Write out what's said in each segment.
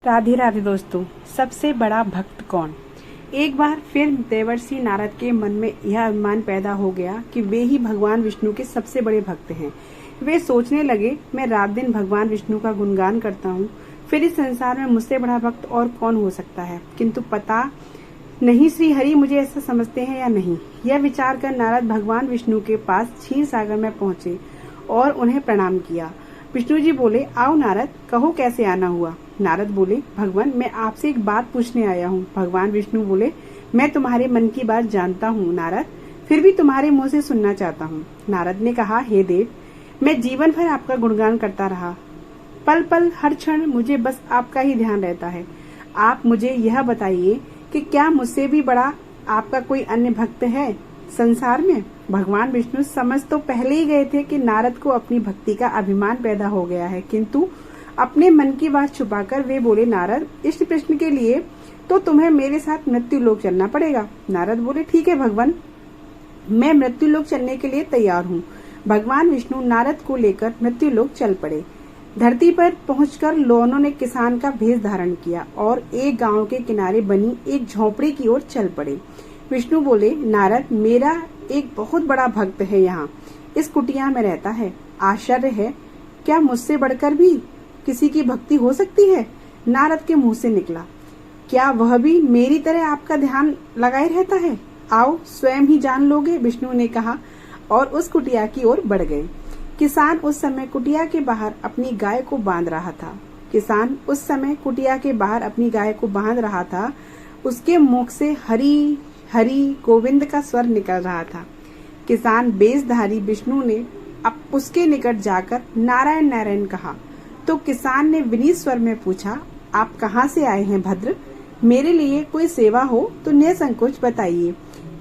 राधे राधे दोस्तों। सबसे बड़ा भक्त कौन? एक बार फिर देवर्षि नारद के मन में यह अभिमान पैदा हो गया कि वे ही भगवान विष्णु के सबसे बड़े भक्त हैं। वे सोचने लगे, मैं रात दिन भगवान विष्णु का गुणगान करता हूँ, फिर इस संसार में मुझसे बड़ा भक्त और कौन हो सकता है। किंतु पता नहीं श्री हरि मुझे ऐसा समझते हैं या नहीं। यह विचार कर नारद भगवान विष्णु के पास क्षीर सागर में पहुँचे और उन्हें प्रणाम किया। विष्णु जी बोले, आओ नारद, कहो कैसे आना हुआ। नारद बोले, भगवान मैं आपसे एक बात पूछने आया हूँ। भगवान विष्णु बोले, मैं तुम्हारे मन की बात जानता हूँ नारद, फिर भी तुम्हारे मुंह से सुनना चाहता हूँ। नारद ने कहा, हे देव, मैं जीवन भर आपका गुणगान करता रहा, पल पल हर क्षण मुझे बस आपका ही ध्यान रहता है। आप मुझे यह बताइए कि क्या मुझसे भी बड़ा आपका कोई अन्य भक्त है संसार में? भगवान विष्णु समझ तो पहले ही गए थे कि नारद को अपनी भक्ति का अभिमान पैदा हो गया है, किंतु अपने मन की बात छुपाकर वे बोले, नारद, इस प्रश्न के लिए तो तुम्हें मेरे साथ मृत्यु लोक चलना पड़ेगा। नारद बोले, ठीक है भगवान, मैं मृत्यु लोक चलने के लिए तैयार हूँ। भगवान विष्णु नारद को लेकर मृत्यु लोक चल पड़े। धरती पर पहुंचकर दोनों ने किसान का भेष धारण किया और एक गांव के किनारे बनी एक झोपड़ी की ओर चल पड़े। विष्णु बोले, नारद, मेरा एक बहुत बड़ा भक्त है, यहाँ इस कुटिया में रहता है। आश्चर्य है, क्या मुझसे बढ़कर भी किसी की भक्ति हो सकती है? नारद के मुंह से निकला, क्या वह भी मेरी तरह आपका ध्यान लगाए रहता है? आओ स्वयं ही जान लोगे, विष्णु ने कहा और उस कुटिया की ओर बढ़ गए। किसान उस समय कुटिया के बाहर अपनी गाय को बांध रहा था। उसके मुख से हरि हरि गोविंद का स्वर निकल रहा था। किसान बेशधारी विष्णु ने अब उसके निकट जाकर नारायण नारायण कहा तो किसान ने विनीत स्वर में पूछा, आप कहाँ से आए हैं भद्र? मेरे लिए कोई सेवा हो तो निसंकोच बताइए।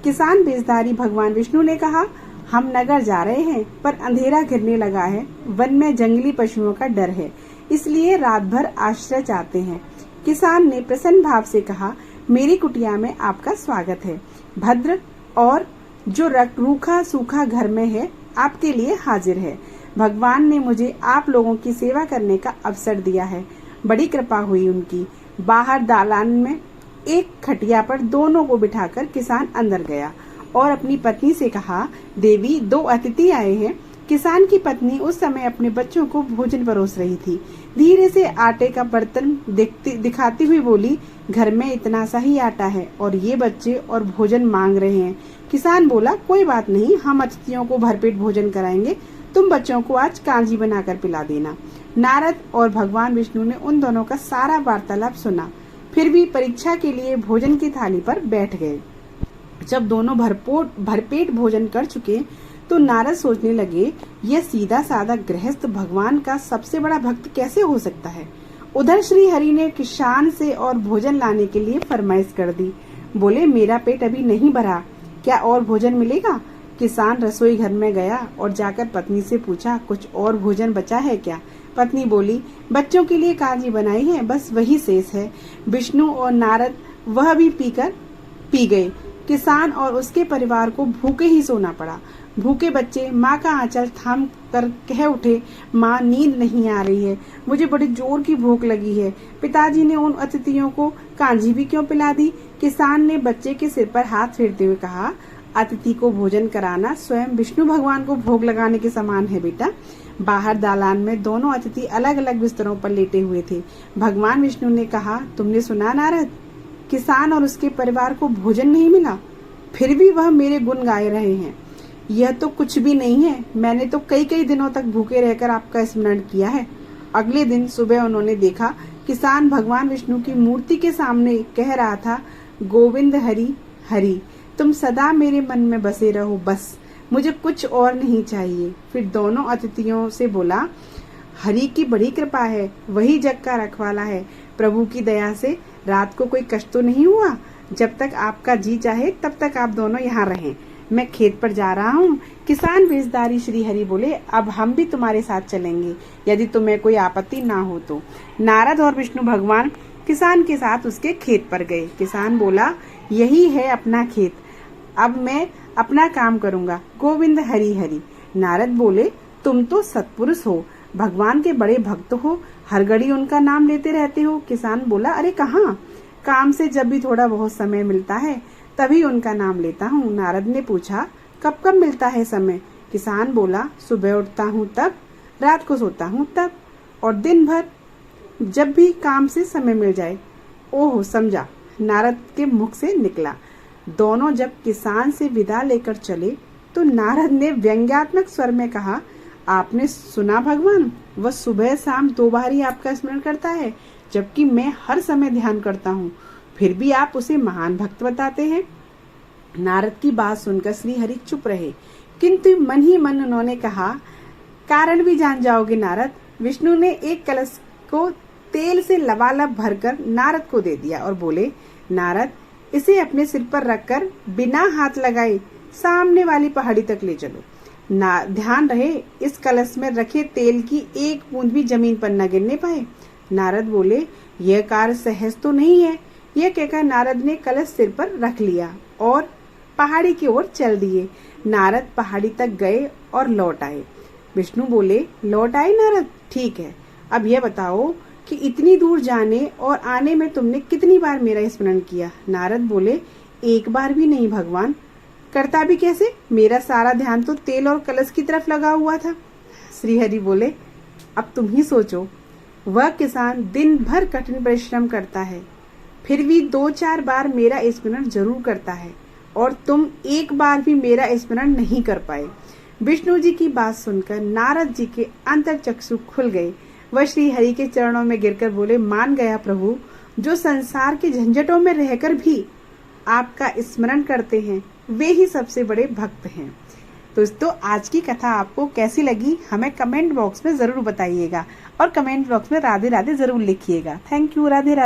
किसान बेशधारी भगवान विष्णु ने कहा, हम नगर जा रहे हैं पर अंधेरा घिरने लगा है, वन में जंगली पशुओं का डर है, इसलिए रात भर आश्रय चाहते हैं। किसान ने प्रसन्न भाव से कहा, मेरी कुटिया में आपका स्वागत है भद्र, और जो रूखा सूखा घर में है आपके लिए हाजिर है। भगवान ने मुझे आप लोगों की सेवा करने का अवसर दिया है, बड़ी कृपा हुई उनकी। बाहर दालान में एक खटिया पर दोनों को बिठाकर किसान अंदर गया और अपनी पत्नी से कहा, देवी, दो अतिथि आए हैं। किसान की पत्नी उस समय अपने बच्चों को भोजन परोस रही थी। धीरे से आटे का बर्तन दिखाती हुई बोली, घर में इतना सा ही आटा है और ये बच्चे और भोजन मांग रहे हैं। किसान बोला, कोई बात नहीं, हम अतिथियों को भरपेट भोजन कराएंगे, तुम बच्चों को आज कांजी बनाकर पिला देना। नारद और भगवान विष्णु ने उन दोनों का सारा वार्तालाप सुना, फिर भी परीक्षा के लिए भोजन की थाली पर बैठ गए। जब दोनों भरपेट भोजन कर चुके तो नारद सोचने लगे, यह सीधा साधा गृहस्थ भगवान का सबसे बड़ा भक्त कैसे हो सकता है। उधर श्री हरि ने किसान से और भोजन लाने के लिए फरमाइश कर दी। बोले, मेरा पेट अभी नहीं भरा, क्या और भोजन मिलेगा? किसान रसोई घर में गया और जाकर पत्नी से पूछा, कुछ और भोजन बचा है क्या? पत्नी बोली, बच्चों के लिए कांजी बनाई है, बस वही शेष है। विष्णु और नारद वह भी पी गए। किसान और उसके परिवार को भूखे ही सोना पड़ा। भूखे बच्चे माँ का आंचल थाम कर कह उठे, माँ, नींद नहीं आ रही है, मुझे बड़ी जोर की भूख लगी है। पिताजी ने उन अतिथियों को कांजी भी क्यों पिला दी? किसान ने बच्चे के सिर पर हाथ फेरते हुए कहा, अतिथि को भोजन कराना स्वयं विष्णु भगवान को भोग लगाने के समान है बेटा। बाहर दालान में दोनों अतिथि अलग अलग बिस्तरों पर लेटे हुए थे। भगवान विष्णु ने कहा, तुमने सुना नारद, किसान और उसके परिवार को भोजन नहीं मिला, फिर भी वह मेरे गुण गाए रहे हैं। यह तो कुछ भी नहीं है, मैंने तो कई कई दिनों तक भूखे रहकर आपका स्मरण किया है। अगले दिन सुबह उन्होंने देखा किसान भगवान विष्णु की मूर्ति के सामने कह रहा था, गोविंद हरि हरि, तुम सदा मेरे मन में बसे रहो, बस मुझे कुछ और नहीं चाहिए। फिर दोनों अतिथियों से बोला, हरि की बड़ी कृपा है, वही जग का रखवाला है, प्रभु की दया से रात को कोई कष्ट तो नहीं हुआ। जब तक आपका जी चाहे तब तक आप दोनों यहाँ रहें, मैं खेत पर जा रहा हूँ। किसान बेशधारी श्री हरि बोले, अब हम भी तुम्हारे साथ चलेंगे, यदि तुम्हें कोई आपत्ति ना हो तो। नारद और विष्णु भगवान किसान के साथ उसके खेत पर गए। किसान बोला, यही है अपना खेत, अब मैं अपना काम करूँगा, गोविंद हरि हरि। नारद बोले, तुम तो सत्पुरुष हो, भगवान के बड़े भक्त हो, हर घड़ी उनका नाम लेते रहते हो। किसान बोला, अरे कहाँ, काम से जब भी थोड़ा बहुत समय मिलता है तभी उनका नाम लेता हूँ। नारद ने पूछा, कब कब मिलता है समय? किसान बोला, सुबह उठता हूँ तब, रात को सोता हूँ तब, और दिन भर जब भी काम से समय मिल जाए। ओह, समझा, नारद के मुख से निकला। दोनों जब किसान से विदा लेकर चले तो नारद ने व्यंग्यात्मक स्वर में कहा, आपने सुना भगवान, वह सुबह शाम 2 बार ही आपका स्मरण करता है, जबकि मैं हर समय ध्यान करता हूँ, फिर भी आप उसे महान भक्त बताते हैं। नारद की बात सुनकर श्री हरि चुप रहे, किंतु मन ही मन उन्होंने कहा, कारण भी जान जाओगे नारद। विष्णु ने एक कलश को तेल से लबालब भरकर नारद को दे दिया और बोले, नारद, इसे अपने सिर पर रखकर बिना हाथ लगाए सामने वाली पहाड़ी तक ले चलो। ध्यान रहे इस कलश में रखे तेल की एक बूंद भी जमीन पर न गिरने पाए। नारद बोले, यह कार्य सहज तो नहीं है। यह कहकर नारद ने कलश सिर पर रख लिया और पहाड़ी की ओर चल दिए। नारद पहाड़ी तक गए और लौट आए। विष्णु बोले, लौट आए नारद, ठीक है, अब यह बताओ कि इतनी दूर जाने और आने में तुमने कितनी बार मेरा स्मरण किया? नारद बोले, 1 बार भी नहीं भगवान। करता भी कैसे? मेरा सारा ध्यान तो तेल और कलश की तरफ लगा हुआ था। श्री हरि बोले, अब तुम ही सोचो, वह किसान दिन भर कठिन परिश्रम करता है, फिर भी 2-4 बार मेरा स्मरण जरूर करता है, और तुम 1 बार भी मेरा स्मरण नहीं कर पाए। विष्णु जी की बात सुनकर नारद जी के अंतर्चक्षु खुल गए। वह श्री हरि के चरणों में गिरकर बोले, मान गया प्रभु, जो संसार के झंझटों में रहकर भी आपका स्मरण करते हैं वे ही सबसे बड़े भक्त हैं। दोस्तों, आज की कथा आपको कैसी लगी हमें कमेंट बॉक्स में जरूर बताइएगा, और कमेंट बॉक्स में राधे राधे जरूर लिखिएगा। Thank you. राधे राधे।